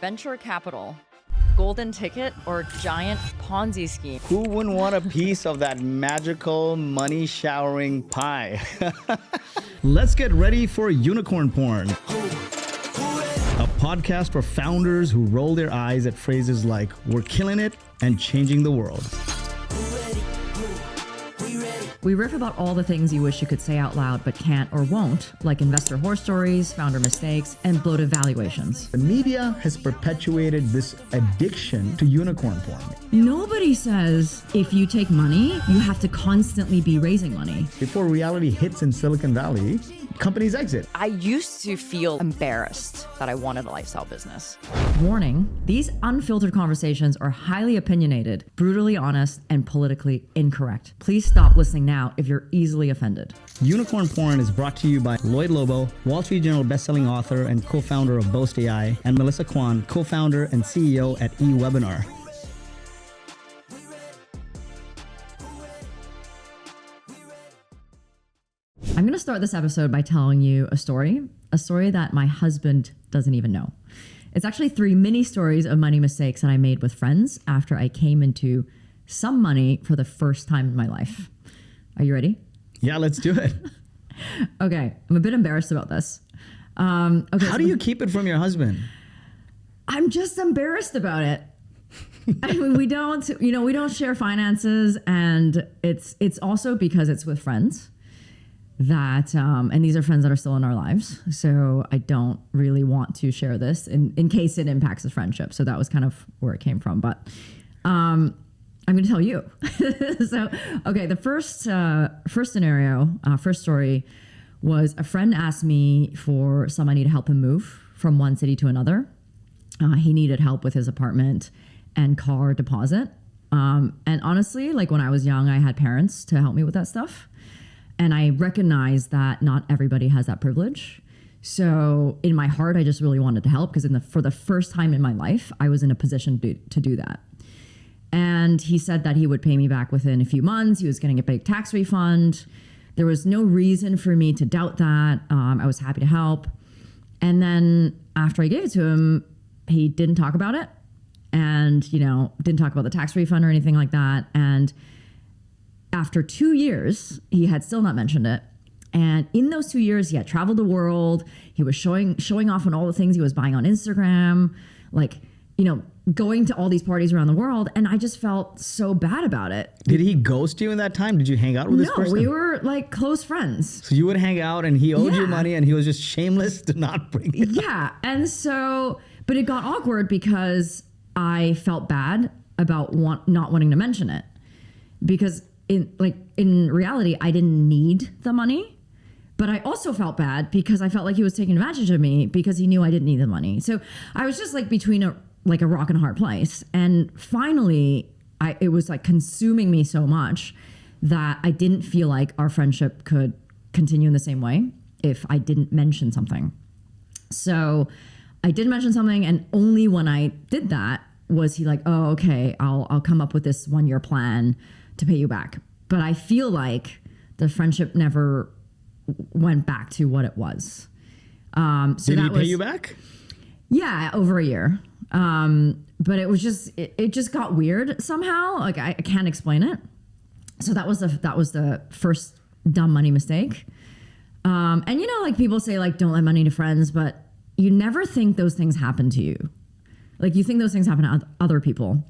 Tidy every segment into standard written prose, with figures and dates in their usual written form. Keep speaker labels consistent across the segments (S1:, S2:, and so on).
S1: venture capital, golden ticket, or giant Ponzi scheme?
S2: Who wouldn't want a piece of that magical money showering pie? Let's get ready for Unicorn Porn, a podcast for founders who roll their eyes at phrases like "we're killing it" and "changing the world."
S3: We riff about all the things you wish you could say out loud but can't or won't, like investor horror stories, founder mistakes, and bloated valuations.
S2: The media has perpetuated this addiction to unicorn porn.
S3: Nobody says if you take money, you have to constantly be raising money.
S2: Before reality hits in Silicon Valley, companies exit.
S1: I used to feel embarrassed that I wanted a lifestyle business.
S3: Warning, these unfiltered conversations are highly opinionated, brutally honest, and politically incorrect. Please stop listening now if you're easily offended.
S2: Unicorn Porn is brought to you by Lloyd Lobo, Wall Street Journal bestselling author and co-founder of Boast AI, and Melissa Kwan, co-founder and CEO at eWebinar.
S3: I'm going to start this episode by telling you a story that my husband doesn't even know. It's actually 3 mini stories of money mistakes that I made with friends after I came into some money for the first time in my life. Are you ready?
S2: Yeah, let's do it.
S3: Okay, I'm a bit embarrassed about this.
S2: How do you keep it from your husband?
S3: I'm just embarrassed about it. I mean, we don't share finances, and it's also because it's with friends that, and these are friends that are still in our lives. So I don't really want to share this in case it impacts the friendship. So that was kind of where it came from. But I'm going to tell you. So, okay, the first story was a friend asked me for some money to help him move from one city to another. He needed help with his apartment and car deposit. And honestly, like when I was young, I had parents to help me with that stuff. And I recognize that not everybody has that privilege. So in my heart, I just really wanted to help because for the first time in my life, I was in a position to do that. And he said that he would pay me back within a few months. He was getting a big tax refund. There was no reason for me to doubt that. I was happy to help. And then after I gave it to him, he didn't talk about it and, didn't talk about the tax refund or anything like that. And after 2 years, he had still not mentioned it. And in those 2 years, he had traveled the world. He was showing off on all the things he was buying on Instagram, going to all these parties around the world. And I just felt so bad about it.
S2: Did he ghost you in that time? Did you hang out with this person?
S3: No, we were like close friends.
S2: So you would hang out and he owed you money and he was just shameless to not bring it up.
S3: Yeah. And so, but it got awkward because I felt bad about not wanting to mention it. Because in reality, I didn't need the money. But I also felt bad because I felt like he was taking advantage of me because he knew I didn't need the money. So I was just like between a rock and a hard place. And finally, it was like consuming me so much that I didn't feel like our friendship could continue in the same way if I didn't mention something. So I did mention something, and only when I did that was he like, oh, okay, I'll come up with this 1-year plan to pay you back. But I feel like the friendship never went back to what it was.
S2: Did he pay you back?
S3: Yeah, over a year. But it was just, it just got weird somehow. Like I can't explain it. So that was the first dumb money mistake. And like people say like, don't lend money to friends, but you never think those things happen to you. Like you think those things happen to other people.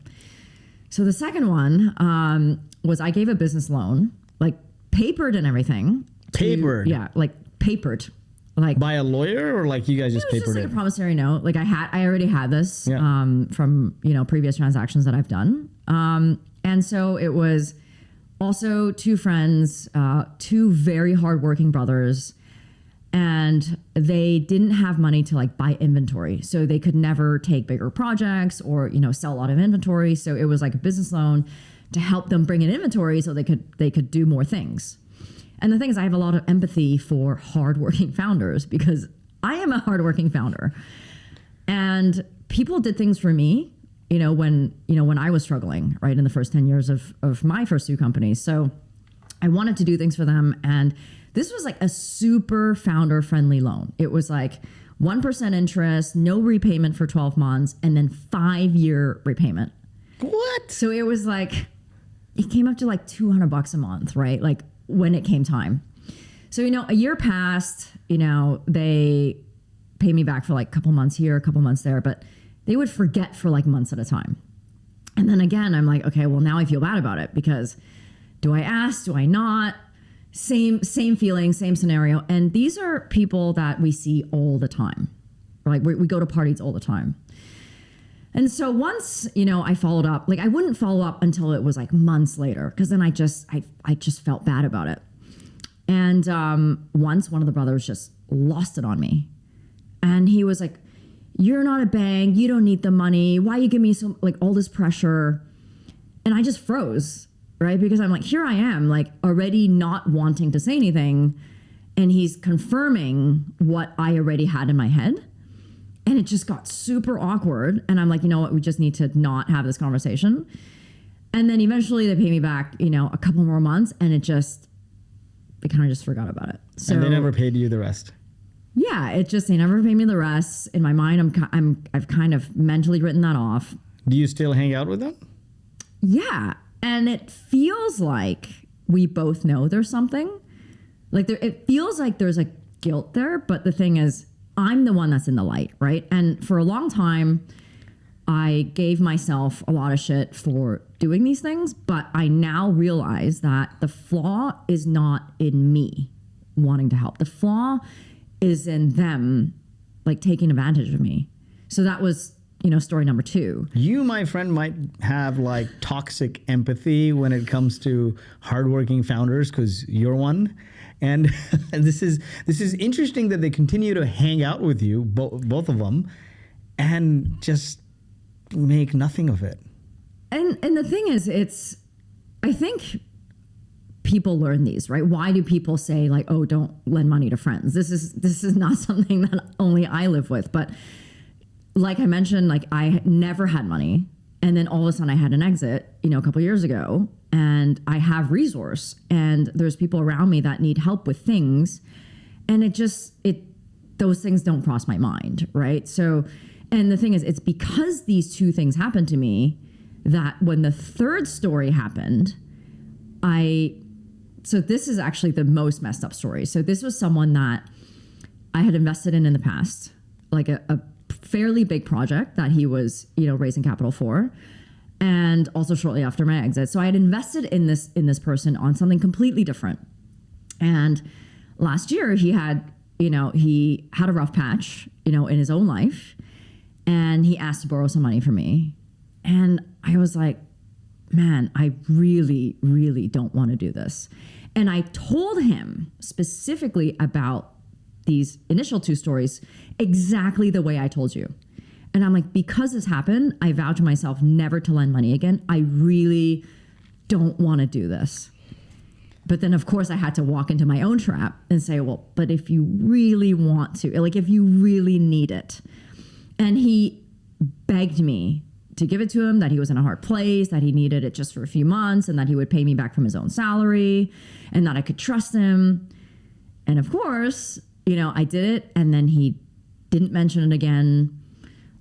S3: So the second one, was I gave a business loan, like papered and everything.
S2: Papered?
S3: Yeah, like papered. Like
S2: by a lawyer, or like you guys just papered
S3: like
S2: it?
S3: A promissory note. Like I already had this from previous transactions that I've done. And so it was also 2 friends, 2 very hardworking brothers, and they didn't have money to like buy inventory, so they could never take bigger projects or sell a lot of inventory. So it was like a business loan to help them bring in inventory so they could do more things. And the thing is, I have a lot of empathy for hardworking founders because I am a hardworking founder. And people did things for me, when I was struggling, right, in the first 10 years of my first 2 companies. So I wanted to do things for them. And this was like a super founder friendly loan. It was like 1% interest, no repayment for 12 months, and then 5-year repayment.
S2: What?
S3: So it was like, it came up to like $200 a month, right? Like when it came time. So, a year passed, they pay me back for like a couple months here, a couple months there, but they would forget for like months at a time. And then again, I'm like, okay, well now I feel bad about it because do I ask? Do I not? Same feeling, same scenario. And these are people that we see all the time. Like we go to parties all the time. And so once, I followed up, like I wouldn't follow up until it was like months later, because then I just felt bad about it. And once one of the brothers just lost it on me. And he was like, you're not a bank. You don't need the money. Why you give me so like all this pressure? And I just froze, right? Because I'm like, here I am, like already not wanting to say anything. And he's confirming what I already had in my head. And it just got super awkward. And I'm like, you know what? We just need to not have this conversation. And then eventually they pay me back, a couple more months. And they kind of just forgot about it. So,
S2: and they never paid you the rest.
S3: Yeah, they never paid me the rest. In my mind, I've kind of mentally written that off.
S2: Do you still hang out with them?
S3: Yeah, and it feels like we both know there's something. Like it feels like there's a guilt there, but the thing is, I'm the one that's in the light, right? And for a long time, I gave myself a lot of shit for doing these things, but I now realize that the flaw is not in me wanting to help. The flaw is in them, like taking advantage of me. So that was, story number 2.
S2: You, my friend, might have like toxic empathy when it comes to hardworking founders because you're one. And this is interesting that they continue to hang out with you, both of them, and just make nothing of it.
S3: And the thing is, I think people learn these, right? Why do people say like, oh, don't lend money to friends? This is not something that only I live with. But like I mentioned, like I never had money. And then all of a sudden I had an exit, a couple years ago, and I have resource and there's people around me that need help with things. And those things don't cross my mind, right? So, and the thing is, it's because these 2 things happened to me that when the third story happened, so this is actually the most messed up story. So this was someone that I had invested in the past, like a fairly big project that he was, raising capital for. And also shortly after my exit. So I had invested in this person on something completely different. And last year he had a rough patch, in his own life. And he asked to borrow some money from me. And I was like, man, I really, really don't want to do this. And I told him specifically about these initial 2 stories exactly the way I told you. And I'm like, because this happened, I vowed to myself never to lend money again. I really don't want to do this. But then, of course, I had to walk into my own trap and say, well, but if you really want to, like if you really need it. And he begged me to give it to him, that he was in a hard place, that he needed it just for a few months, and that he would pay me back from his own salary, and that I could trust him. And of course, I did it, and then he didn't mention it again.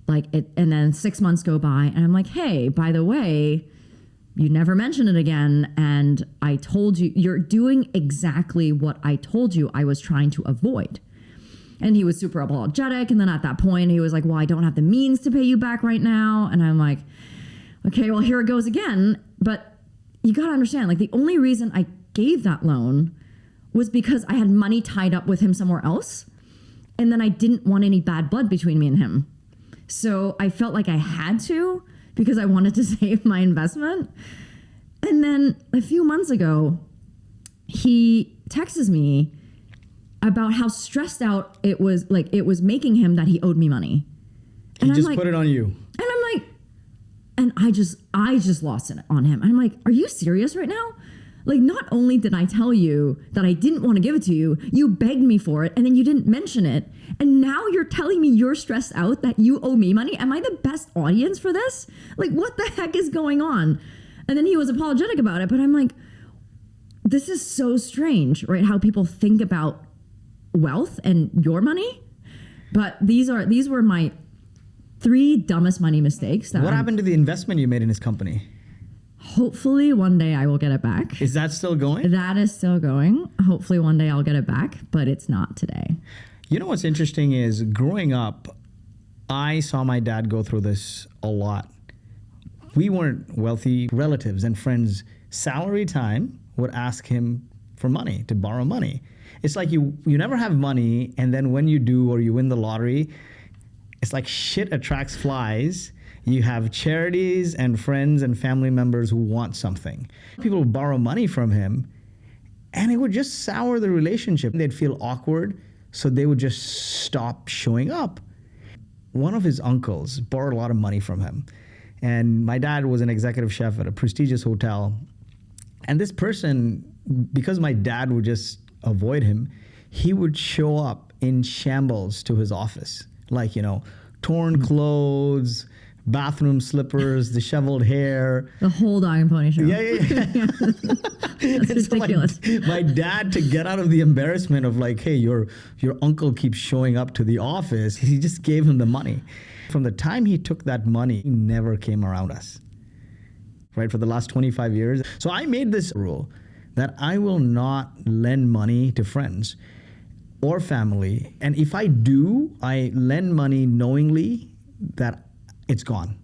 S3: And then 6 months go by, and I'm like, hey, by the way, you never mentioned it again, and I told you, you're doing exactly what I told you I was trying to avoid. And he was super apologetic. And then at that point, he was like, well, I don't have the means to pay you back right now. And I'm like, okay, well, here it goes again. But you got to understand, like the only reason I gave that loan was because I had money tied up with him somewhere else. And then I didn't want any bad blood between me and him. So I felt like I had to because I wanted to save my investment. And then a few months ago, he texts me about how stressed out it was making him that he owed me money.
S2: And he just put it on you.
S3: And I'm like, and I just lost it on him. And I'm like, are you serious right now? Like, not only did I tell you that I didn't want to give it to you, you begged me for it, and then you didn't mention it. And now you're telling me you're stressed out that you owe me money. Am I the best audience for this? Like, what the heck is going on? And then he was apologetic about it, but I'm like, this is so strange, right? How people think about wealth and your money. But these were my 3 dumbest money mistakes.
S2: What happened to the investment you made in his company?
S3: Hopefully one day I will get it back.
S2: Is that still going?
S3: That is still going. Hopefully one day I'll get it back, but it's not today.
S2: You know what's interesting is growing up, I saw my dad go through this a lot. We weren't wealthy. Relatives and friends, salary time, would ask him for money, to borrow money. It's like you never have money, and then when you do or you win the lottery, it's like shit attracts flies. You have charities and friends and family members who want something. People would borrow money from him, and it would just sour the relationship. They'd feel awkward, so they would just stop showing up. One of his uncles borrowed a lot of money from him, and my dad was an executive chef at a prestigious hotel. And this person, because my dad would just avoid him, he would show up in shambles to his office, like, torn clothes, bathroom slippers, disheveled hair.
S3: The whole dog and pony show.
S2: Yeah.
S3: That's ridiculous.
S2: My dad, to get out of the embarrassment of like, hey, your uncle keeps showing up to the office, he just gave him the money. From the time he took that money, he never came around us, right, for the last 25 years. So I made this rule that I will not lend money to friends or family. And if I do, I lend money knowingly that it's gone.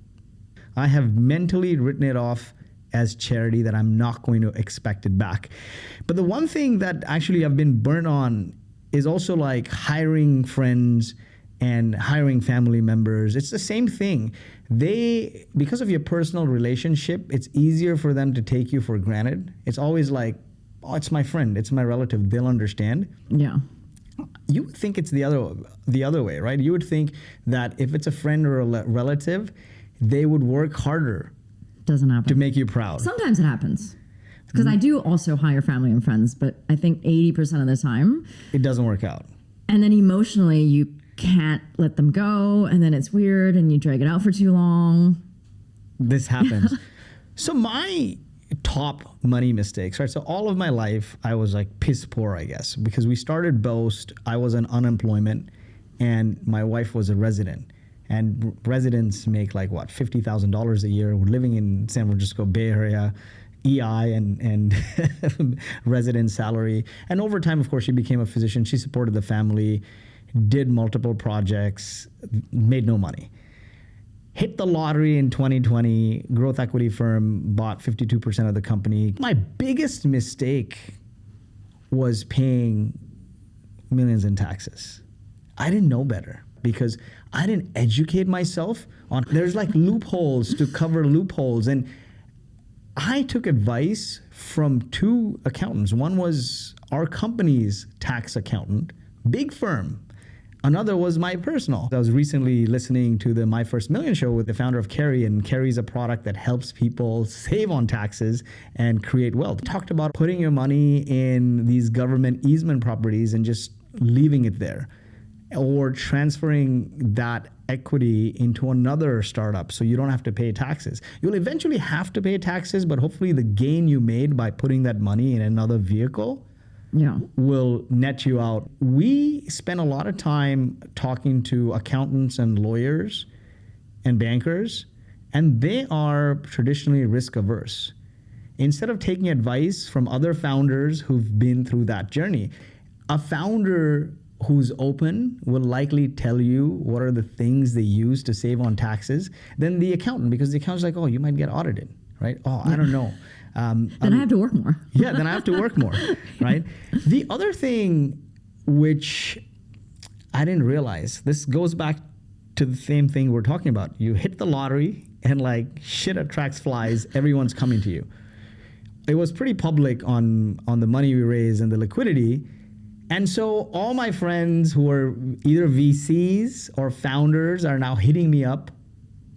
S2: I have mentally written it off as charity, that I'm not going to expect it back. But the one thing that actually I've been burnt on is also like hiring friends and hiring family members. It's the same thing. Because of your personal relationship, it's easier for them to take you for granted. It's always like, oh, it's my friend, it's my relative, they'll understand.
S3: Yeah.
S2: You would think it's the other way, right? You would think that if it's a friend or a relative, they would work harder.
S3: Doesn't happen.
S2: To make you proud.
S3: Sometimes it happens. Because I do also hire family and friends, but I think 80% of the time,
S2: it doesn't work out.
S3: And then emotionally, you can't let them go, and then it's weird, and you drag it out for too long.
S2: This happens. So my top money mistakes, right? So all of my life, I was like piss poor, I guess, because we started Boast. I was on unemployment, and my wife was a resident. And residents make like what, $50,000 a year. We're living in San Francisco Bay Area, EI and resident salary. And over time, of course, she became a physician. She supported the family, did multiple projects, made no money. Hit the lottery in 2020, growth equity firm, bought 52% of the company. My biggest mistake was paying millions in taxes. I didn't know better because I didn't educate myself on, there's like loopholes to cover loopholes. And I took advice from 2 accountants. One was our company's tax accountant, big firm. Another was my personal. I was recently listening to the My First Million show with the founder of Carry, and Carry's a product that helps people save on taxes and create wealth. Talked about putting your money in these government easement properties and just leaving it there, or transferring that equity into another startup so you don't have to pay taxes. You'll eventually have to pay taxes, but hopefully the gain you made by putting that money in another vehicle will net you out. We spend a lot of time talking to accountants and lawyers and bankers, and they are traditionally risk averse. Instead of taking advice from other founders who've been through that journey, a founder who's open will likely tell you what are the things they use to save on taxes than the accountant, because the accountant's like, oh, you might get audited, right? Oh, I don't know.
S3: Then I have to work more.
S2: Yeah, then I have to work more, right? The other thing which I didn't realize, this goes back to the same thing we're talking about. You hit the lottery and like shit attracts flies, everyone's coming to you. It was pretty public on the money we raised and the liquidity. And so all my friends who are either VCs or founders are now hitting me up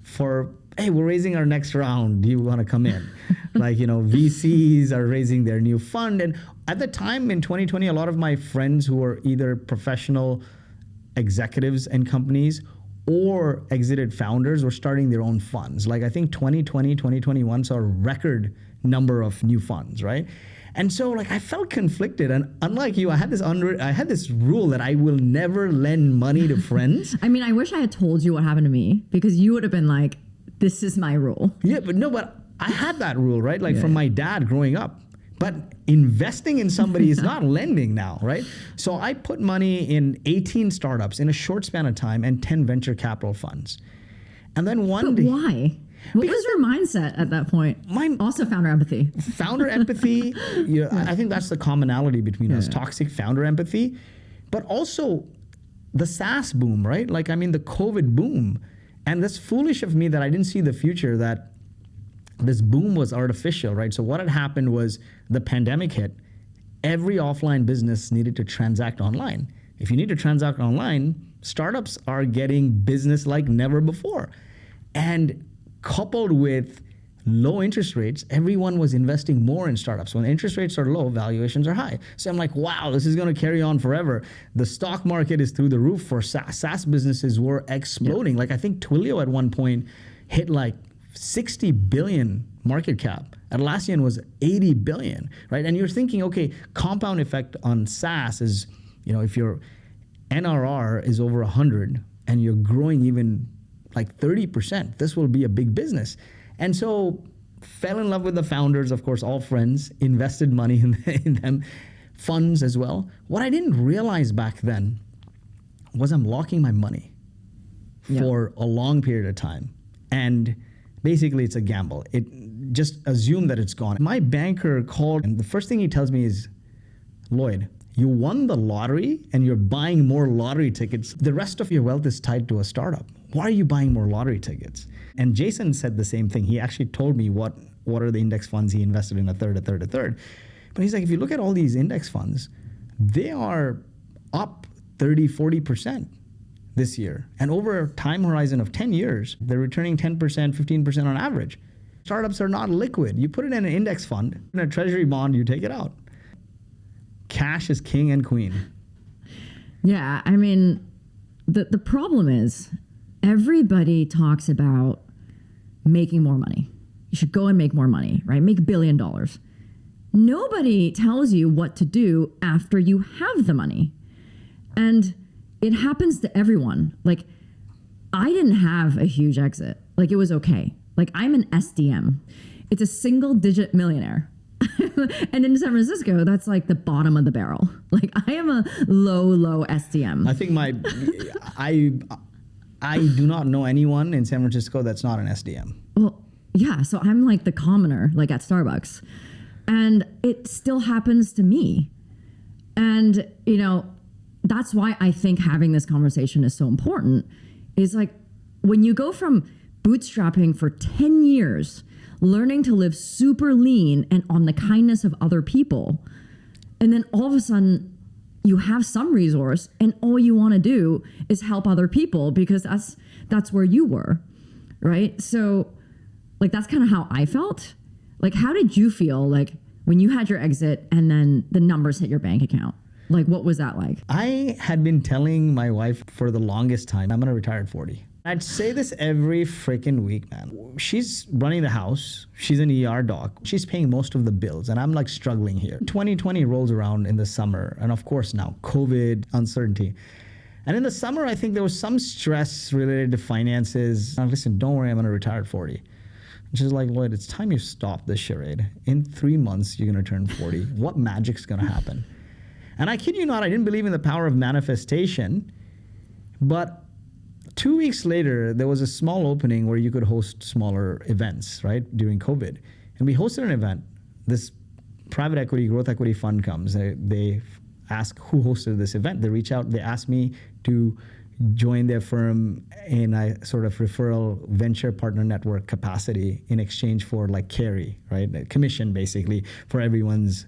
S2: for, hey, we're raising our next round. Do you want to come in? Like, VCs are raising their new fund. And at the time in 2020, a lot of my friends who were either professional executives in companies or exited founders were starting their own funds. Like I think 2020, 2021 saw a record number of new funds, right? And so like I felt conflicted. And unlike you, I had this rule that I will never lend money to friends.
S3: I mean, I wish I had told you what happened to me, because you would have been like, this is my rule.
S2: Yeah, but I had that rule, right? Like from my dad growing up. But investing in somebody is not lending now, right? So I put money in 18 startups in a short span of time and 10 venture capital funds. And then one day...
S3: Why? What was your mindset at that point? Also founder empathy.
S2: Founder empathy, I think that's the commonality between us, toxic founder empathy. But also the SaaS boom, right? Like, I mean, the COVID boom. And that's foolish of me that I didn't see the future, that this boom was artificial, right? So what had happened was the pandemic hit. Every offline business needed to transact online. If you need to transact online, startups are getting business like never before. And coupled with low interest rates, everyone was investing more in startups. When interest rates are low, valuations are high. So I'm like, wow, this is going to carry on forever. The stock market is through the roof for SaaS. SaaS businesses were exploding. Like I think Twilio at one point hit like 60 billion market cap. Atlassian was 80 billion, right? And you're thinking, okay, compound effect on SaaS is, if your NRR is over 100 and you're growing even like 30%, this will be a big business. And so fell in love with the founders, of course, all friends, invested money in them, funds as well. What I didn't realize back then was I'm locking my money for a long period of time. And basically it's a gamble. It just assume that it's gone. My banker called and the first thing he tells me is, Lloyd, you won the lottery and you're buying more lottery tickets. The rest of your wealth is tied to a startup. Why are you buying more lottery tickets? And Jason said the same thing. He actually told me what are the index funds he invested in, a third. But he's like, if you look at all these index funds, they are up 30, 40% this year. And over a time horizon of 10 years, they're returning 10%, 15% on average. Startups are not liquid. You put it in an index fund, in a treasury bond, you take it out. Cash is king and queen.
S3: Yeah, I mean, the problem is everybody talks about making more money. You should go and make more money, right? Make $1 billion. Nobody tells you what to do after you have the money. And it happens to everyone. Like, I didn't have a huge exit. Like, it was okay. Like, I'm an SDM. It's a single digit millionaire. And in San Francisco, that's like the bottom of the barrel. Like, I am a low SDM.
S2: I think I do not know anyone in San Francisco that's not an SDM.
S3: Well, yeah. So I'm like the commoner, like at Starbucks. And it still happens to me. And, that's why I think having this conversation is so important, is like when you go from bootstrapping for 10 years, learning to live super lean and on the kindness of other people, and then all of a sudden you have some resource and all you want to do is help other people because that's where you were, right? So like that's kind of how I felt. Like, how did you feel like when you had your exit and then the numbers hit your bank account? Like, what was that like?
S2: I had been telling my wife for the longest time, I'm going to retire at 40. I'd say this every freaking week, man. She's running the house. She's an ER doc. She's paying most of the bills, and I'm like struggling here. 2020 rolls around in the summer, and of course now, COVID, uncertainty. And in the summer, I think there was some stress related to finances. Listen, don't worry, I'm going to retire at 40. And she's like, Lloyd, it's time you stop this charade. In 3 months, you're going to turn 40. What magic's going to happen? And I kid you not, I didn't believe in the power of manifestation, but 2 weeks later, there was a small opening where you could host smaller events, right, during COVID. And we hosted an event. This private equity, growth equity fund comes. They ask who hosted this event. They reach out. They ask me to join their firm in a sort of referral venture partner network capacity in exchange for like carry, right? A commission basically for everyone's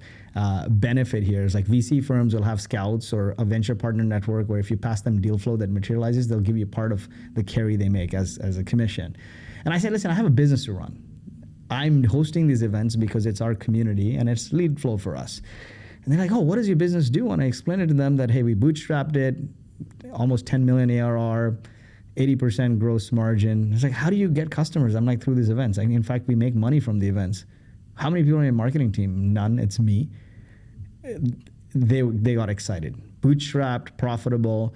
S2: benefit here. Is like VC firms will have scouts or a venture partner network where if you pass them deal flow that materializes, they'll give you part of the carry they make as a commission. And I said, listen, I have a business to run. I'm hosting these events because it's our community and it's lead flow for us. And they're like, oh, what does your business do? And I explained it to them that, hey, we bootstrapped it, almost 10 million ARR, 80% gross margin. It's like, how do you get customers? I'm like, through these events. I mean, in fact, we make money from the events. How many people in your marketing team? None. It's me. They got excited, bootstrapped, profitable,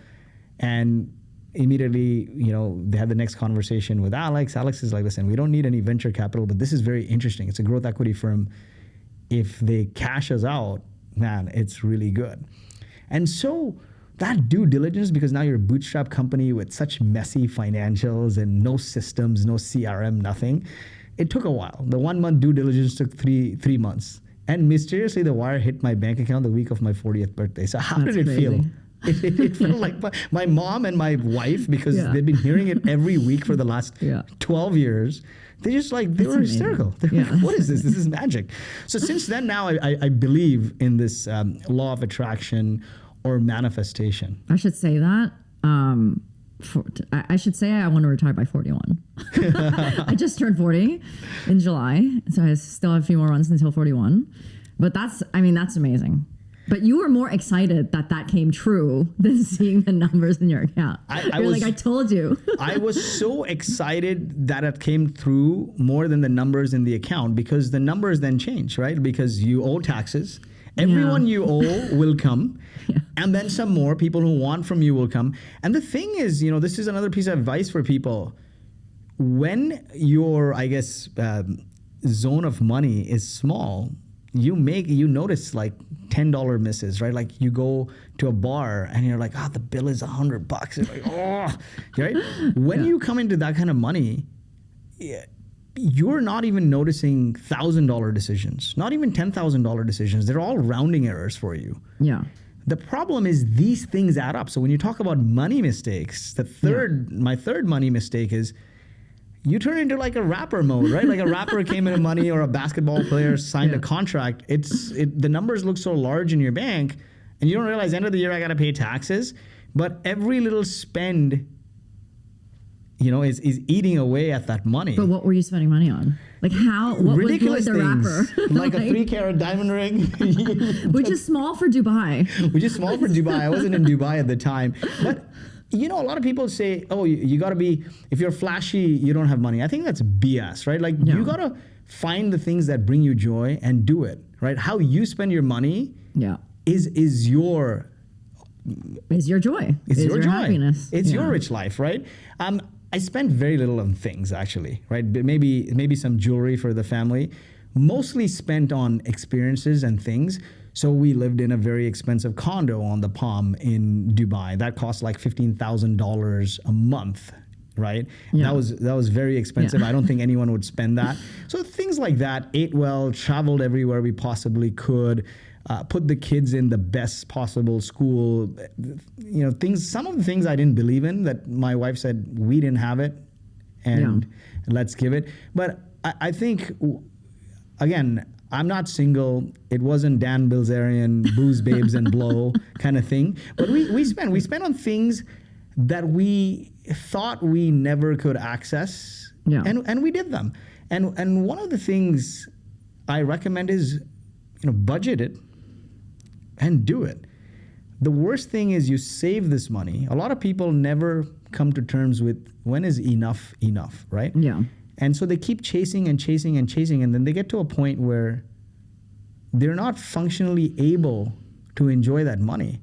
S2: and immediately, they had the next conversation with Alex. Alex is like, listen, we don't need any venture capital, but this is very interesting. It's a growth equity firm. If they cash us out, man, it's really good. And so that due diligence, because now you're a bootstrap company with such messy financials and no systems, no CRM, nothing, it took a while. The 1 month due diligence took three months. And mysteriously, the wire hit my bank account the week of my 40th birthday. So how did it feel? It felt like my mom and my wife, because they've been hearing it every week for the last 12 years. They just they were hysterical. They're like, what is this? This is magic. So since then, now I believe in this law of attraction or manifestation.
S3: I should say that. I should say I want to retire by 41. I just turned 40 in July, so I still have a few more months until 41. But that's amazing. But you were more excited that came true than seeing the numbers in your account. I told you. I
S2: was so excited that it came through more than the numbers in the account, because the numbers then change, right? Because you owe taxes. Everyone you owe will come. And then some more people who want from you will come. And the thing is, this is another piece of advice for people. When your, zone of money is small, you notice $10 misses, right? Like you go to a bar and you're like, the bill is $100. You're like, right? When you come into that kind of money, you're not even noticing $1,000 decisions, not even $10,000 decisions. They're all rounding errors for you.
S3: Yeah.
S2: The problem is these things add up. So when you talk about money mistakes, my third money mistake is you turn into like a rapper mode, right? Like a rapper came into money, or a basketball player signed a contract. The numbers look so large in your bank, and you don't realize end of the year I got to pay taxes. But every little spend, is eating away at that money.
S3: But what were you spending money on? Like what
S2: ridiculous
S3: was Lloyd the
S2: things,
S3: rapper?
S2: like a 3-carat diamond ring.
S3: Which is small for Dubai.
S2: I wasn't in Dubai at the time. But, a lot of people say, you got to be, if you're flashy, you don't have money. I think that's BS, right? You got to find the things that bring you joy and do it, right? How you spend your money is your
S3: joy. It's your joy. Happiness.
S2: It's your rich life, right? I spent very little on things, actually, right? Maybe some jewelry for the family. Mostly spent on experiences and things. So we lived in a very expensive condo on the Palm in Dubai. That cost like $15,000 a month, right?
S3: Yeah.
S2: That was very expensive. I don't think anyone would spend that. So things like that. Ate well, traveled everywhere we possibly could. Put the kids in the best possible school, some of the things I didn't believe in that my wife said, we didn't have it and let's give it. But I think, again, I'm not single. It wasn't Dan Bilzerian, booze, babes, and blow kind of thing. But we spent on things that we thought we never could access, and we did them. And one of the things I recommend is, budget it. And do it. The worst thing is you save this money. A lot of people never come to terms with when is enough, right?
S3: Yeah.
S2: And so they keep chasing and chasing and chasing, and then they get to a point where they're not functionally able to enjoy that money,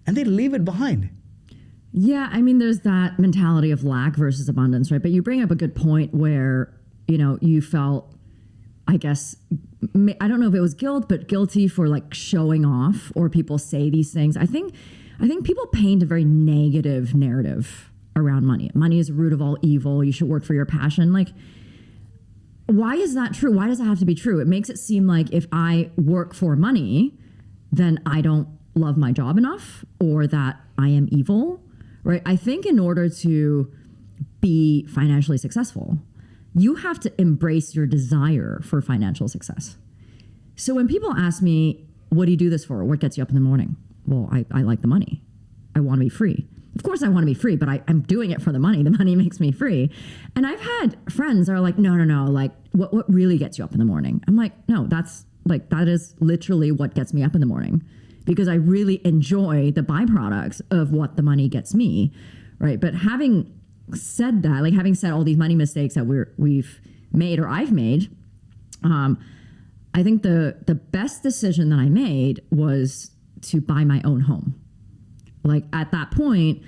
S2: and they leave it behind.
S3: Yeah, there's that mentality of lack versus abundance, right? But you bring up a good point where, you felt, I guess, I don't know if it was guilt, but guilty for showing off, or people say these things. I think people paint a very negative narrative around money. Money is the root of all evil. You should work for your passion. Why is that true? Why does it have to be true? It makes it seem like if I work for money, then I don't love my job enough, or that I am evil, right? I think in order to be financially successful, you have to embrace your desire for financial success. So when people ask me, what do you do this for? What gets you up in the morning? Well, I like the money. I want to be free. Of course I want to be free, but I'm doing it for the money. The money makes me free. And I've had friends that are like, no. What really gets you up in the morning? I'm like, no, that is literally what gets me up in the morning, because I really enjoy the byproducts of what the money gets me, right? But having said that, having said all these money mistakes that we've made, or I've made, I think the best decision that I made was to buy my own home. Like at that point,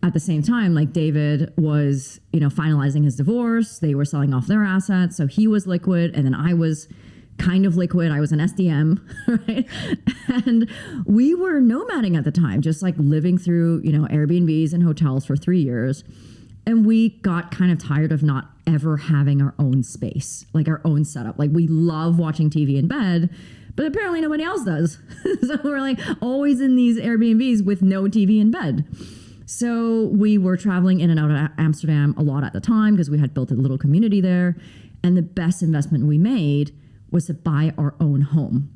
S3: at the same time, like David was, finalizing his divorce. They were selling off their assets. So he was liquid and then I was kind of liquid. I was an SDM, right? And we were nomading at the time, just like living through, Airbnbs and hotels for 3 years. And we got kind of tired of not ever having our own space, like our own setup. Like we love watching TV in bed, but apparently nobody else does. So we're like always in these Airbnbs with no TV in bed. So we were traveling in and out of Amsterdam a lot at the time because we had built a little community there. And the best investment we made was to buy our own home.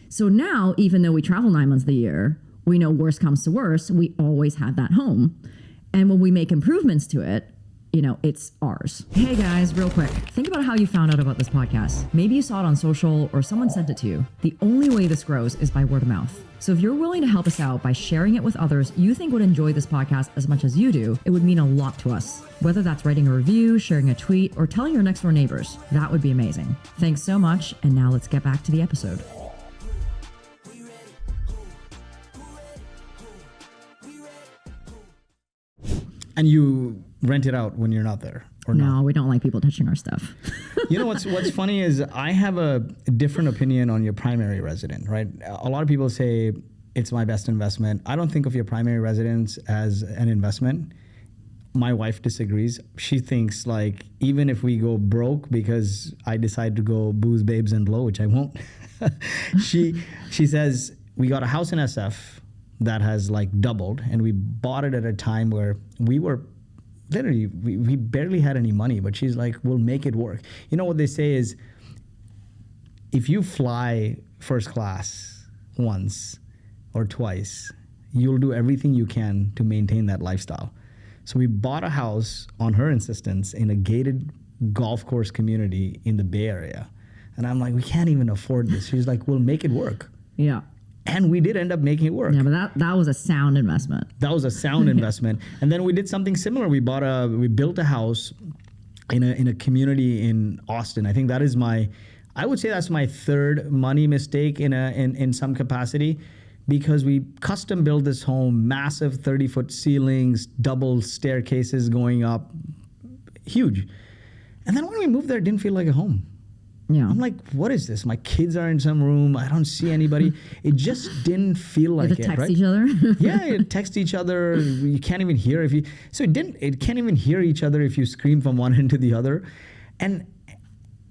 S3: So now, even though we travel 9 months of the year, we know worst comes to worst, we always have that home. And when we make improvements to it, it's ours. Hey guys, real quick, think about how you found out about this podcast. Maybe you saw it on social or someone sent it to you. The only way this grows is by word of mouth. So if you're willing to help us out by sharing it with others you think would enjoy this podcast as much as you do, it would mean a lot to us. Whether that's writing a review, sharing a tweet, or telling your next door neighbors, that would be amazing. Thanks so much, and now let's get back to the episode.
S2: And you rent it out when you're not there, or
S3: no? We don't like people touching our stuff.
S2: What's funny is I have a different opinion on your primary resident, right? A lot of people say it's my best investment. I don't think of your primary residence as an investment. My wife disagrees. She thinks like even if we go broke because I decide to go booze, babes, and blow, which I won't, she says we got a house in SF that has like doubled, and we bought it at a time where we were literally, we barely had any money, but she's like, we'll make it work. What they say is if you fly first class once or twice, you'll do everything you can to maintain that lifestyle. So we bought a house on her insistence in a gated golf course community in the Bay Area. And I'm like, we can't even afford this. She's like, we'll make it work.
S3: Yeah.
S2: And we did end up making it work.
S3: Yeah, but that was a sound investment.
S2: That was a sound investment. And then we did something similar. We built a house in a community in Austin. I think that is I would say that's my third money mistake in some capacity, because we custom built this home, massive 30-foot ceilings, double staircases going up, huge. And then when we moved there, it didn't feel like a home.
S3: Yeah.
S2: I'm like, what is this? My kids are in some room. I don't see anybody. It just didn't feel like it,
S3: text
S2: right?
S3: each other.
S2: Yeah, you text each other. You can't even hear it can't even hear each other if you scream from one end to the other. And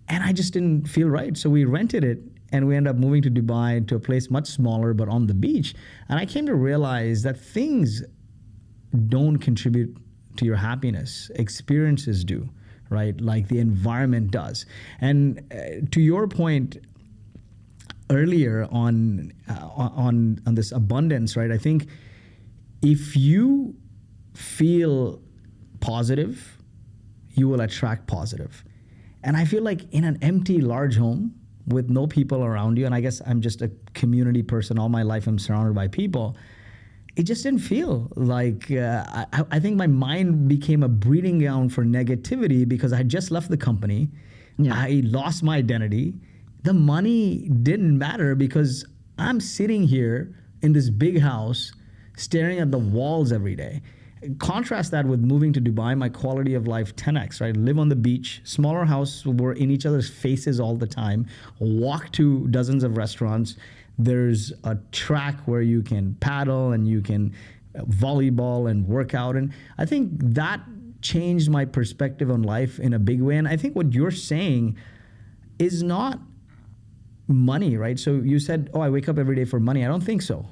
S2: I just didn't feel right. So we rented it, and we ended up moving to Dubai, to a place much smaller but on the beach. And I came to realize that things don't contribute to your happiness. Experiences do. Right, like the environment does. And to your point earlier on this abundance, right? I think if you feel positive, you will attract positive. And I feel like in an empty, large home with no people around you, and I guess I'm just a community person. All my life I'm surrounded by people. It just didn't feel like, I think my mind became a breeding ground for negativity because I had just left the company. Yeah. I lost my identity. The money didn't matter because I'm sitting here in this big house staring at the walls every day. Contrast that with moving to Dubai, my quality of life 10x, right? Live on the beach, smaller house, we're in each other's faces all the time, walk to dozens of restaurants. There's a track where you can paddle and you can volleyball and work out. And I think that changed my perspective on life in a big way. And I think what you're saying is not money, right? So you said, I wake up every day for money. I don't think so.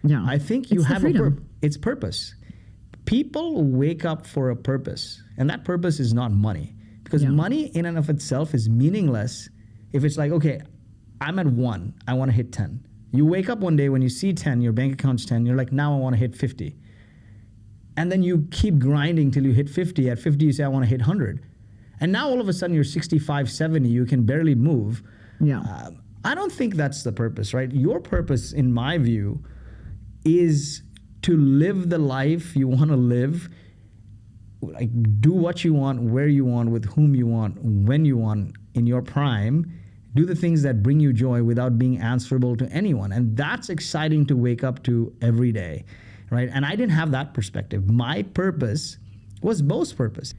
S3: Yeah.
S2: I think you have it's purpose. People wake up for a purpose, and that purpose is not money. Because money in and of itself is meaningless if it's like, okay, I'm at 1, I want to hit 10. You wake up one day when you see 10, your bank account's 10, you're like, now I want to hit 50. And then you keep grinding till you hit 50. At 50, you say, I want to hit 100. And now all of a sudden you're 65, 70, you can barely move.
S3: Yeah.
S2: I don't think that's the purpose, right? Your purpose, in my view, is to live the life you want to live, like do what you want, where you want, with whom you want, when you want, in your prime. do the things that bring you joy without being answerable to anyone. And that's exciting to wake up to every day, right? And I didn't have that perspective. My purpose was Bo's purpose.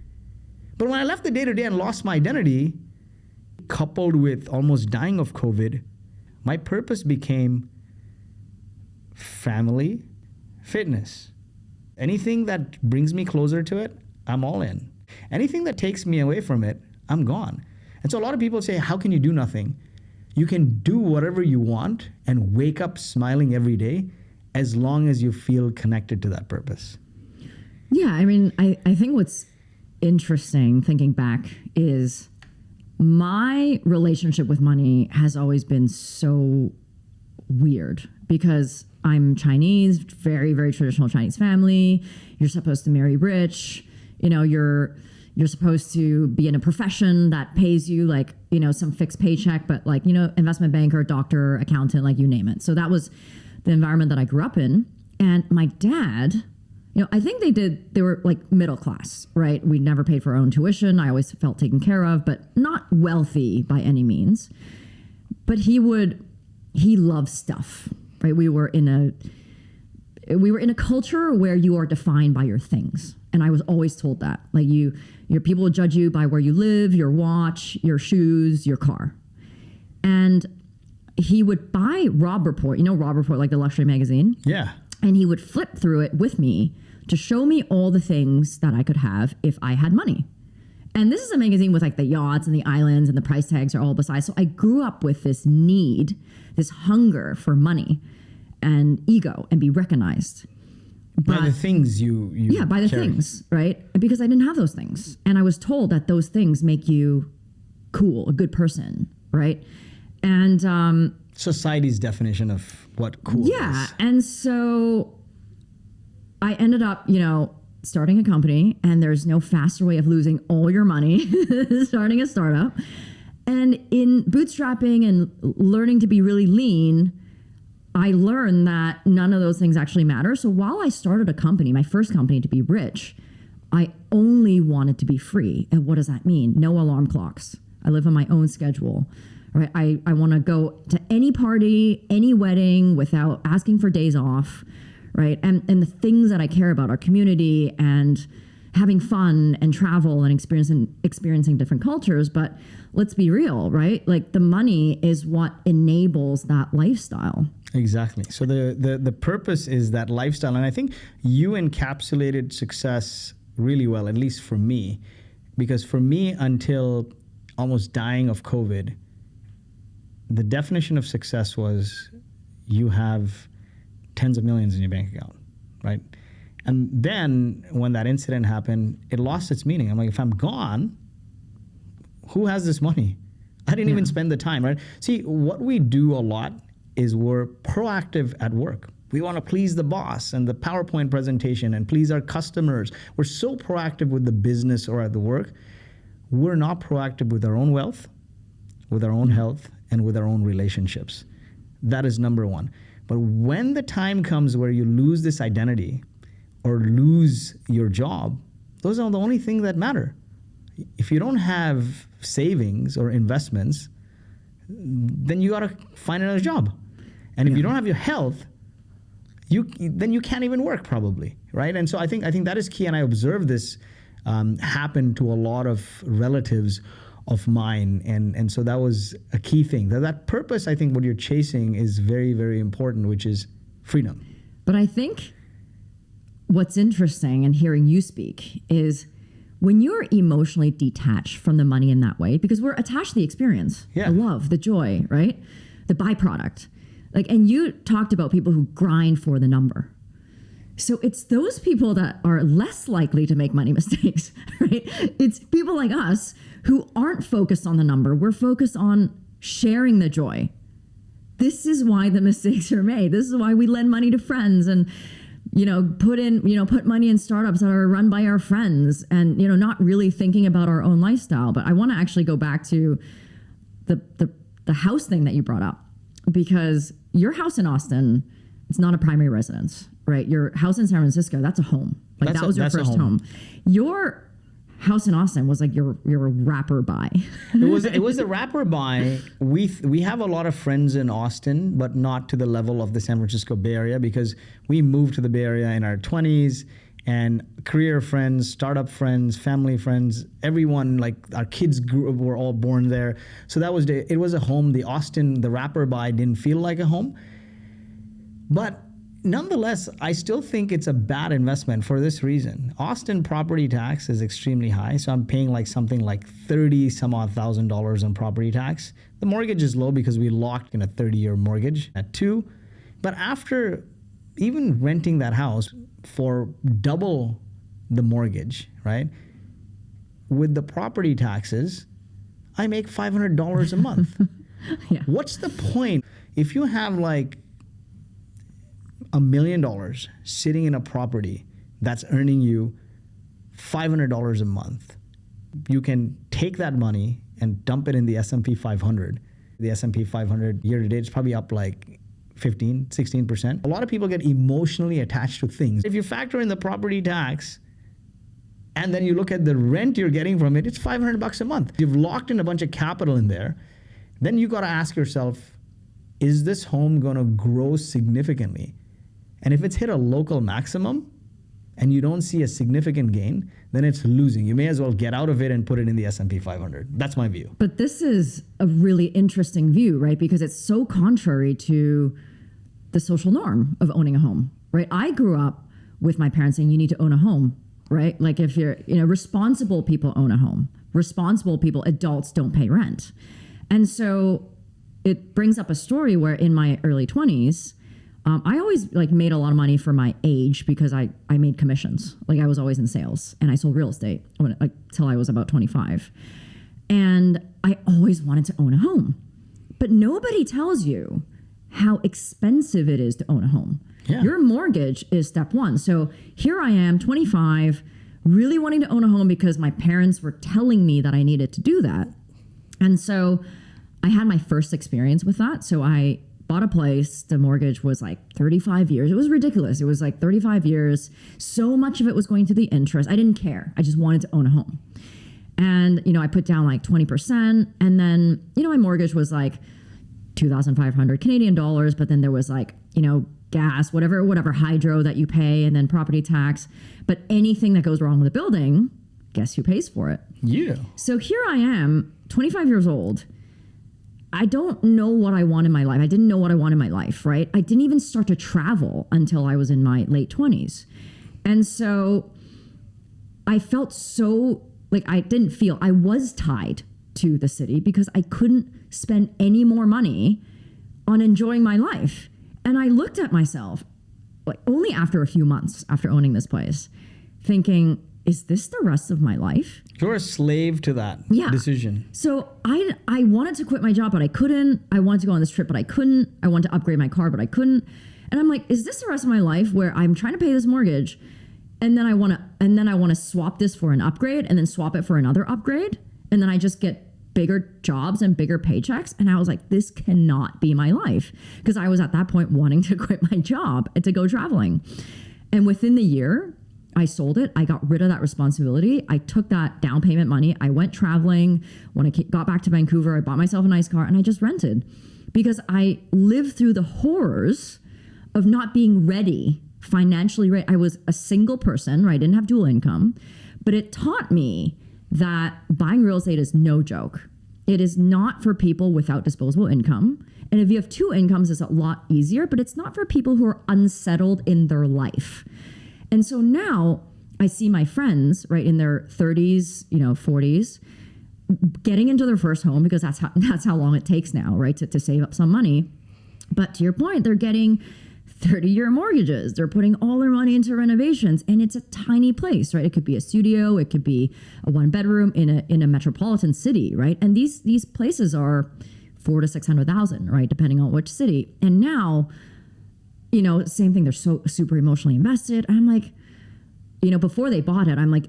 S2: But when I left the day-to-day and lost my identity, coupled with almost dying of COVID, my purpose became family, fitness. Anything that brings me closer to it, I'm all in. Anything that takes me away from it, I'm gone. And so a lot of people say, how can you do nothing? You can do whatever you want and wake up smiling every day as long as you feel connected to that purpose.
S3: Yeah, I mean, I think what's interesting thinking back is my relationship with money has always been so weird because I'm Chinese, very, very traditional Chinese family. You're supposed to marry rich. You know, you're supposed to be in a profession that pays you like, you know, some fixed paycheck, but like, you know, investment banker, doctor, accountant, like you name it. So that was the environment that I grew up in. And my dad, you know, I think they were like middle class, right? We never paid for our own tuition. I always felt taken care of, but not wealthy by any means. But he loved stuff, right? We were in a culture where you are defined by your things. And I was always told that, like your people will judge you by where you live, your watch, your shoes, your car. And he would buy Robb Report, you know, Robb Report, like the luxury magazine.
S2: Yeah.
S3: And he would flip through it with me to show me all the things that I could have if I had money. And this is a magazine with like the yachts and the islands and the price tags are all beside. So I grew up with this need, this hunger for money and ego and be recognized.
S2: By the things you
S3: by the
S2: carry.
S3: things, right? Because I didn't have those things. And I was told that those things make you cool, a good person, right? And
S2: society's definition of what cool is.
S3: And so I ended up, you know, starting a company, and there's no faster way of losing all your money starting a startup. And in bootstrapping and learning to be really lean, I learned that none of those things actually matter. So while I started a company, my first company, to be rich, I only wanted to be free. And what does that mean? No alarm clocks. I live on my own schedule. Right? I want to go to any party, any wedding without asking for days off. Right? And the things that I care about are community and having fun and travel and experiencing different cultures. But let's be real, right? Like the money is what enables that lifestyle.
S2: Exactly. So the purpose is that lifestyle. And I think you encapsulated success really well, at least for me. Because for me, until almost dying of COVID, the definition of success was you have tens of millions in your bank account, right? And then when that incident happened, it lost its meaning. I'm like, if I'm gone, who has this money? I didn't even spend the time, right? See, what we do a lot is we're proactive at work. We want to please the boss and the PowerPoint presentation and please our customers. We're so proactive with the business or at the work. We're not proactive with our own wealth, with our own health, and with our own relationships. That is number one. But when the time comes where you lose this identity or lose your job, those are the only things that matter. If you don't have savings or investments, then you got to find another job. And if you don't have your health, then you can't even work probably, right? And so I think that is key. And I observed this happen to a lot of relatives of mine. And so that was a key thing. That purpose, I think what you're chasing is very, very important, which is freedom.
S3: But I think what's interesting in hearing you speak is when you're emotionally detached from the money in that way, because we're attached to the experience, the love, the joy, right? The byproduct. Like, and you talked about people who grind for the number. So it's those people that are less likely to make money mistakes, right? It's people like us who aren't focused on the number. We're focused on sharing the joy. This is why the mistakes are made. This is why we lend money to friends and, put money in startups that are run by our friends and, not really thinking about our own lifestyle. But I want to actually go back to the house thing that you brought up, because your house in Austin, it's not a primary residence, right? Your house in San Francisco, that's a home. Like that was your first home. Your house in Austin was like your rapper buy.
S2: It was a rapper buy. We have a lot of friends in Austin, but not to the level of the San Francisco Bay Area, because we moved to the Bay Area in our 20s, and career friends, startup friends, family friends, everyone, like our kids were all born there. So it was a home. The rapper buy didn't feel like a home. But nonetheless, I still think it's a bad investment for this reason. Austin property tax is extremely high. So I'm paying like something like $30,000 in property tax. The mortgage is low because we locked in a 30-year mortgage at 2. But after even renting that house for double the mortgage, right? With the property taxes, I make $500 a month.
S3: Yeah.
S2: What's the point? If you have like $1 million sitting in a property that's earning you $500 a month, you can take that money and dump it in the S&P 500. The S&P 500 year to date is probably up like 15, 16%. A lot of people get emotionally attached to things. If you factor in the property tax and then you look at the rent you're getting from it, it's $500 a month. You've locked in a bunch of capital in there. Then you got to ask yourself, is this home going to grow significantly? And if it's hit a local maximum and you don't see a significant gain, then it's losing. You may as well get out of it and put it in the S&P 500. That's my view.
S3: But this is a really interesting view, right? Because it's so contrary to the social norm of owning a home, right? I grew up with my parents saying you need to own a home, right? Like if you're, responsible people own a home. Responsible people, adults, don't pay rent. And so it brings up a story where in my early 20s, I always like made a lot of money for my age because I made commissions. Like I was always in sales and I sold real estate till I was about 25. And I always wanted to own a home. But nobody tells you how expensive it is to own a home.
S2: Yeah.
S3: Your mortgage is step one. So here I am, 25, really wanting to own a home because my parents were telling me that I needed to do that. And so I had my first experience with that. So I bought a place. The mortgage was like 35 years. It was ridiculous. It was like 35 years. So much of it was going to the interest. I didn't care. I just wanted to own a home. And, I put down like 20%. And then, my mortgage was like 2,500 Canadian dollars. But then there was like, gas, whatever hydro that you pay, and then property tax. But anything that goes wrong with the building, guess who pays for it?
S2: Yeah.
S3: So here I am, 25 years old. I don't know what I want in my life. I didn't know what I want in my life, right? I didn't even start to travel until I was in my late 20s. And so I felt I was tied to the city because I couldn't spend any more money on enjoying my life. And I looked at myself like only after a few months after owning this place, thinking, is this the rest of my life?
S2: You're a slave to that decision.
S3: So I wanted to quit my job, but I couldn't. I wanted to go on this trip, but I couldn't. I wanted to upgrade my car, but I couldn't. And I'm like, is this the rest of my life where I'm trying to pay this mortgage and then I want to swap this for an upgrade and then swap it for another upgrade? And then I just get bigger jobs and bigger paychecks. And I was like, this cannot be my life. Because I was at that point wanting to quit my job and to go traveling. And within the year, I sold it. I got rid of that responsibility. I took that down payment money. I went traveling. When I got back to Vancouver, I bought myself a nice car and I just rented because I lived through the horrors of not being ready, financially ready. I was a single person, right? I didn't have dual income, but it taught me that buying real estate is no joke. It is not for people without disposable income. And if you have two incomes, it's a lot easier, but it's not for people who are unsettled in their life. And so now I see my friends, right, in their 30s, 40s, getting into their first home because that's how long it takes now, right, to save up some money. But to your point, they're getting 30-year mortgages. They're putting all their money into renovations, and it's a tiny place, right? It could be a studio, it could be a one-bedroom in a metropolitan city, right? And these places are $400,000 to $600,000, right, depending on which city. And now, same thing. They're so super emotionally invested. I'm like, before they bought it, I'm like,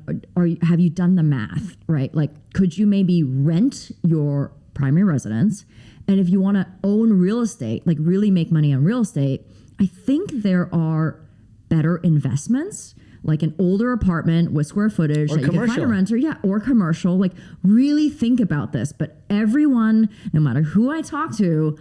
S3: have you done the math, right? Like, could you maybe rent your primary residence? And if you want to own real estate, like really make money on real estate, I think there are better investments like an older apartment with square footage
S2: Or
S3: that you can find a
S2: commercial.
S3: renter. Yeah, or commercial. Like really think about this. But everyone, no matter who I talk to,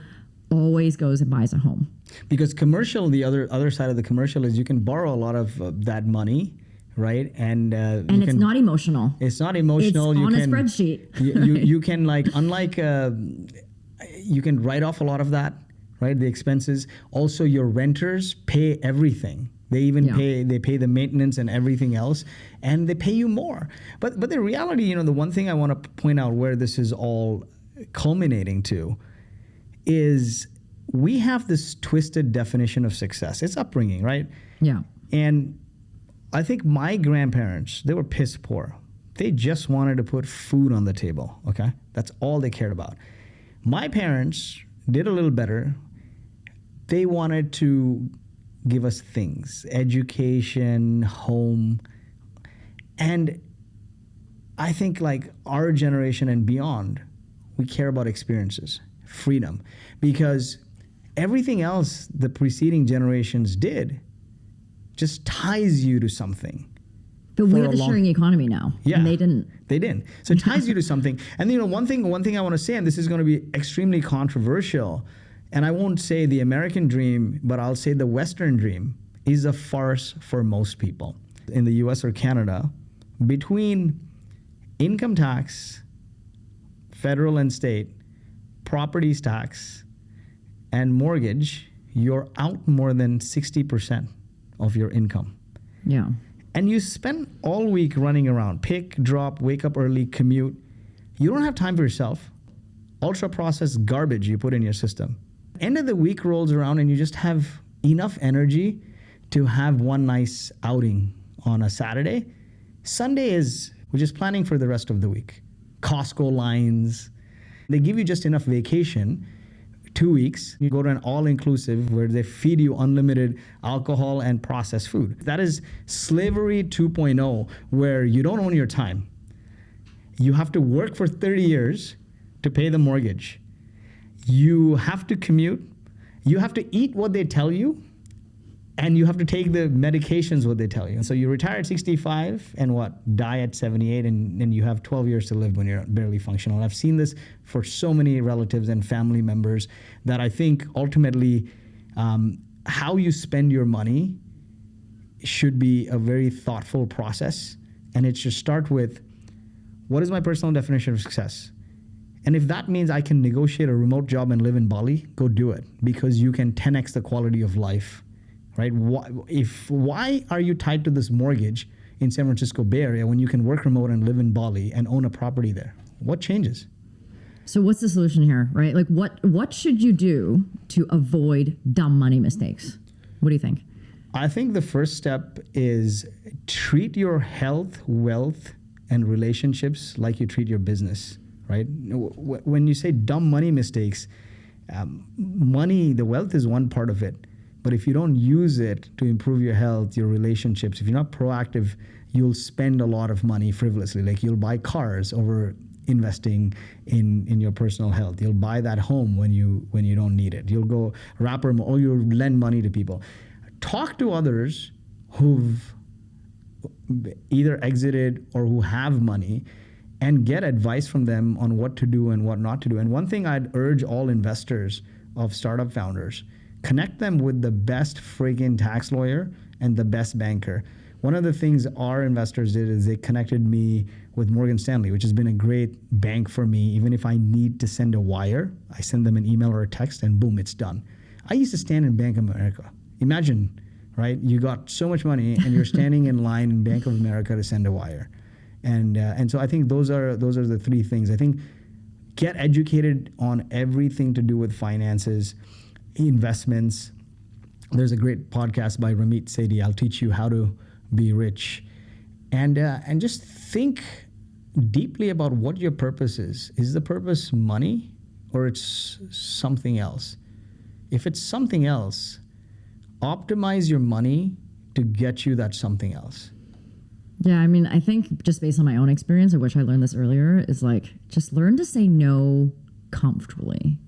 S3: always goes and buys a home.
S2: Because commercial, the other side of the commercial is you can borrow a lot of that money, right? And
S3: It's not emotional.
S2: It's not emotional.
S3: It's
S2: you
S3: on
S2: can,
S3: a spreadsheet.
S2: You can like, unlike, you can write off a lot of that, right? The expenses. Also, your renters pay everything. They even pay the maintenance and everything else, and they pay you more. But the reality, the one thing I want to point out where this is all culminating to is we have this twisted definition of success. It's upbringing, right?
S3: Yeah.
S2: And I think my grandparents, they were piss poor. They just wanted to put food on the table, okay? That's all they cared about. My parents did a little better. They wanted to give us things, education, home. And I think like our generation and beyond, we care about experiences, freedom, because everything else the preceding generations did just ties you to something.
S3: But we have a sharing economy now.
S2: Yeah.
S3: And they didn't.
S2: They didn't. So it ties you to something. And one thing I want to say, and this is going to be extremely controversial, and I won't say the American dream, but I'll say the Western dream is a farce for most people. In the US or Canada, between income tax, federal and state, properties tax, and mortgage, you're out more than 60% of your income.
S3: Yeah.
S2: And you spend all week running around, pick, drop, wake up early, commute. You don't have time for yourself. Ultra processed garbage you put in your system. End of the week rolls around and you just have enough energy to have one nice outing on a Saturday. Sunday we're just planning for the rest of the week. Costco lines. They give you just enough vacation, 2 weeks. You go to an all-inclusive where they feed you unlimited alcohol and processed food. That is slavery 2.0, where you don't own your time. You have to work for 30 years to pay the mortgage. You have to commute. You have to eat what they tell you. And you have to take the medications what they tell you. And so you retire at 65 and die at 78, and you have 12 years to live when you're barely functional. And I've seen this for so many relatives and family members that I think ultimately how you spend your money should be a very thoughtful process. And it should start with, what is my personal definition of success? And if that means I can negotiate a remote job and live in Bali, go do it, because you can 10x the quality of life. Right? Why are you tied to this mortgage in San Francisco Bay Area when you can work remote and live in Bali and own a property there? What changes?
S3: So what's the solution here, right? Like what should you do to avoid dumb money mistakes? What do you think?
S2: I think the first step is treat your health, wealth, and relationships like you treat your business, right? When you say dumb money mistakes, money, the wealth is one part of it. But if you don't use it to improve your health, your relationships, if you're not proactive, you'll spend a lot of money frivolously. Like you'll buy cars over investing in your personal health. You'll buy that home when you don't need it. You'll go or you'll lend money to people. Talk to others who've either exited or who have money and get advice from them on what to do and what not to do. And one thing I'd urge all investors of startup founders, connect them with the best friggin' tax lawyer and the best banker. One of the things our investors did is they connected me with Morgan Stanley, which has been a great bank for me. Even if I need to send a wire, I send them an email or a text and boom, it's done. I used to stand in Bank of America. Imagine, right? You got so much money and you're standing in line in Bank of America to send a wire. And so I think those are the three things. I think get educated on everything to do with finances, investments. There's a great podcast by Ramit Sethi, I'll Teach You How to Be Rich. And just think deeply about what your purpose is. Is the purpose money or it's something else? If it's something else, optimize your money to get you that something else.
S3: Yeah, I mean, I think just based on my own experience, I wish I learned this earlier, is like just learn to say no comfortably.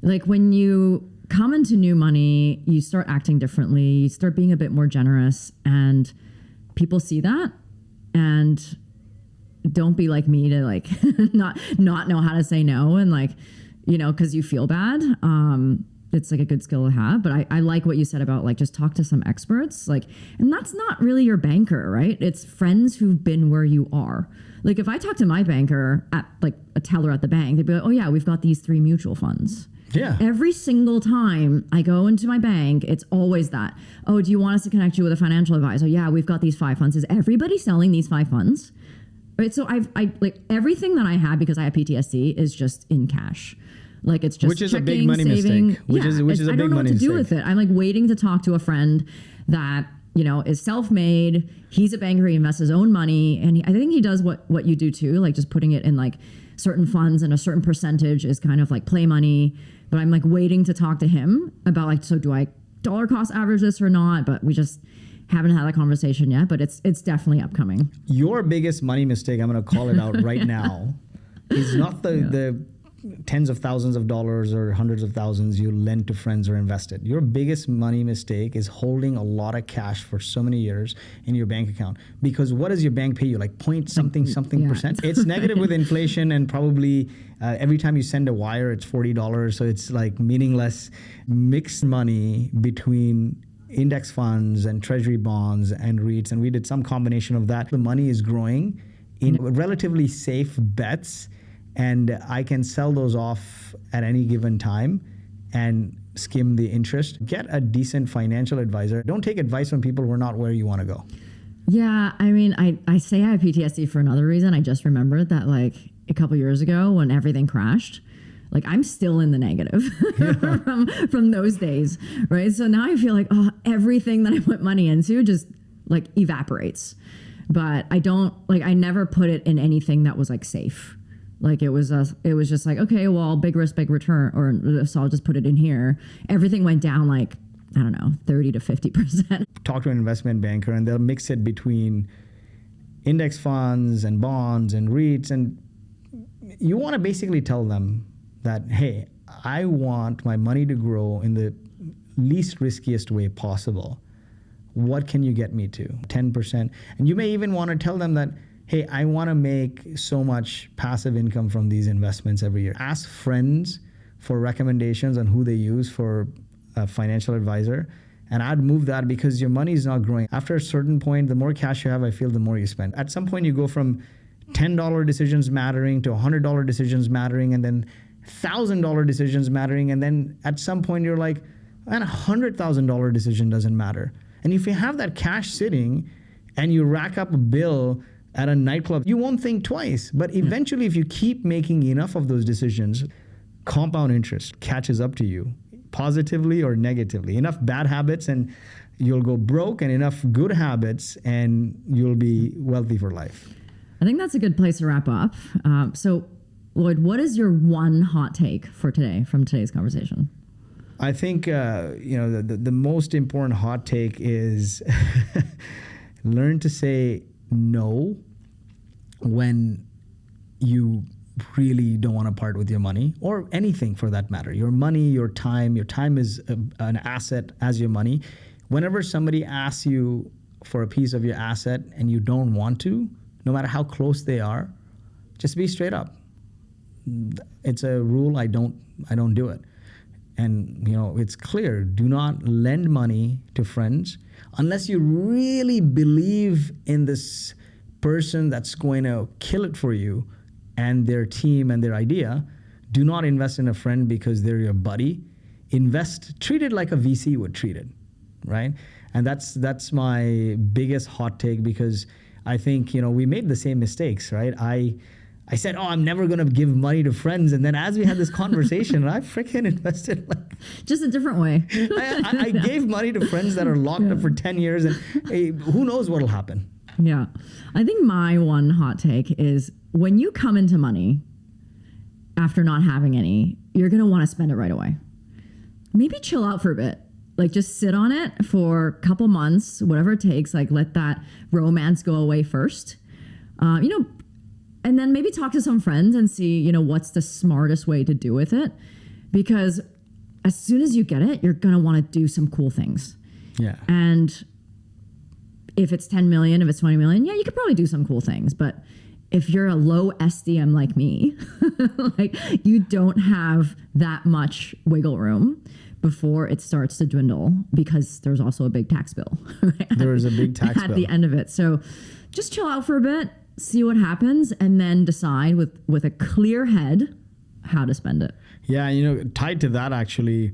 S3: Like when you come into new money, you start acting differently, you start being a bit more generous, and people see that and don't be like me to like not know how to say no and like, you know, because you feel bad. It's like a good skill to have. But I like what you said about like just talk to some experts. Like, and that's not really your banker, right? It's friends who've been where you are. Like if I talk to my banker at like a teller at the bank, they'd be like, oh yeah, we've got these 3 mutual funds.
S2: Yeah.
S3: Every single time I go into my bank, it's always that. Oh, do you want us to connect you with a financial advisor? Yeah, we've got these 5 funds. Is everybody selling these 5 funds? Right. So I like everything that I have because I have PTSD is just in cash. Like it's just
S2: which is
S3: checking,
S2: a big money
S3: saving.
S2: mistake. Which is a big money mistake.
S3: I don't know what to do with it. I'm like waiting to talk to a friend that, you know, is self-made. He's a banker. He invests his own money. And I think he does what you do too. Like just putting it in like certain funds and a certain percentage is kind of like play money. But I'm like waiting to talk to him about like, so do I dollar cost average this or not? But we just haven't had that conversation yet, but it's definitely upcoming.
S2: Your biggest money mistake, I'm going to call it out right now, is not the tens of thousands of dollars or hundreds of thousands you lend to friends or invested. Your biggest money mistake is holding a lot of cash for so many years in your bank account. Because what does your bank pay you? Like point something percent? It's negative with inflation, and probably every time you send a wire, it's $40. So it's like meaningless mixed money between index funds and treasury bonds and REITs, and we did some combination of that. The money is growing in relatively safe bets, and I can sell those off at any given time and skim the interest. Get a decent financial advisor. Don't take advice from people who are not where you want to go.
S3: Yeah, I mean, I say I have PTSD for another reason. I just remembered that like a couple years ago when everything crashed, like I'm still in the negative from those days, right? So now I feel like, oh, everything that I put money into just like evaporates. But I don't, like, I never put it in anything that was like safe. Like it was just like, okay, well, big risk, big return, or so I'll just put it in here. Everything went down like, I don't know, 30 to 50%.
S2: Talk to an investment banker and they'll mix it between index funds and bonds and REITs. And you want to basically tell them that, hey, I want my money to grow in the least riskiest way possible. What can you get me to? 10%. And you may even want to tell them that, hey, I want to make so much passive income from these investments every year. Ask friends for recommendations on who they use for a financial advisor. And I'd move that because your money is not growing. After a certain point, the more cash you have, I feel the more you spend. At some point, you go from $10 decisions mattering to $100 decisions mattering, and then $1,000 decisions mattering, and then at some point you're like, man, $100,000 decision doesn't matter. And if you have that cash sitting and you rack up a bill at a nightclub, you won't think twice. But eventually, if you keep making enough of those decisions, compound interest catches up to you, positively or negatively. Enough bad habits and you'll go broke, and enough good habits and you'll be wealthy for life.
S3: I think that's a good place to wrap up. So Lloyd, what is your one hot take for today from today's conversation?
S2: I think the most important hot take is learn to say no when you really don't want to part with your money, or anything for that matter. Your money, your time is an asset as your money. Whenever somebody asks you for a piece of your asset and you don't want to, no matter how close they are, just be straight up. It's a rule. I don't do it. And it's clear. Do not lend money to friends unless you really believe in this person that's going to kill it for you and their team and their idea. Do not invest in a friend because they're your buddy. Treat it like a VC would treat it, right? And that's my biggest hot take, because I think, we made the same mistakes, right? I said, I'm never going to give money to friends. And then as we had this conversation, I freaking invested
S3: just a different way.
S2: I gave money to friends that are locked up for 10 years, and hey, who knows what'll happen.
S3: Yeah. I think my one hot take is when you come into money after not having any, you're going to want to spend it right away. Maybe chill out for a bit. Like just sit on it for a couple months, whatever it takes. Like let that romance go away first. And then maybe talk to some friends and see, what's the smartest way to do with it. Because as soon as you get it, you're going to want to do some cool things.
S2: Yeah.
S3: And if it's 10 million, if it's 20 million, yeah, you could probably do some cool things. But if you're a low SDM like me, like you don't have that much wiggle room before it starts to dwindle, because there's also a big tax bill. Right?
S2: There is a big tax bill
S3: at the end of it. So just chill out for a bit, see what happens, and then decide with a clear head how to spend it.
S2: Yeah, tied to that actually,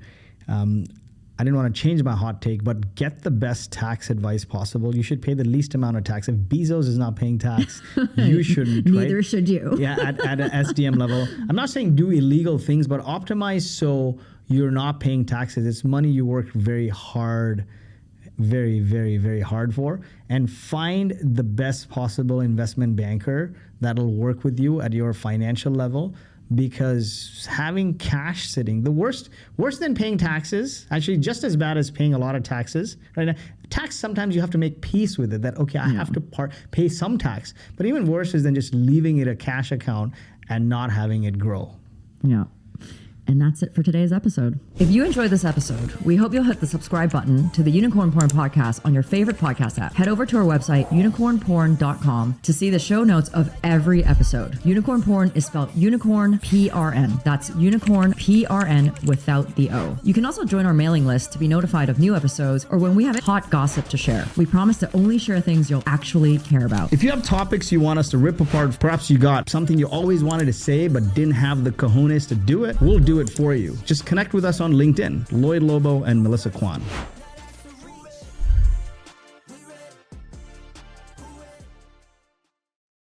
S2: I didn't want to change my hot take, but get the best tax advice possible. You should pay the least amount of tax. If Bezos is not paying tax, you shouldn't.
S3: Neither
S2: right?
S3: should you.
S2: Yeah, at an SDM level. I'm not saying do illegal things, but optimize so you're not paying taxes. It's money you worked very hard, very, very, very hard for. And find the best possible investment banker that'll work with you at your financial level. Because having cash sitting, the worse than paying taxes, actually just as bad as paying a lot of taxes, right? Now, tax, sometimes you have to make peace with it, that, okay, I have to pay some tax. But even worse is than just leaving it a cash account and not having it grow.
S3: Yeah. And that's it for today's episode. If you enjoyed this episode, we hope you'll hit the subscribe button to the Unicorn Porn podcast on your favorite podcast app. Head over to our website, UnicornPrn.com, to see the show notes of every episode. Unicorn Porn is spelled UnicornPrn. That's Unicorn PRN without the O. You can also join our mailing list to be notified of new episodes or when we have hot gossip to share. We promise to only share things you'll actually care about.
S2: If you have topics you want us to rip apart, perhaps you got something you always wanted to say but didn't have the cojones to do it, we'll do it for you. Just connect with us on LinkedIn, Lloyd Lobo and Melissa Kwan.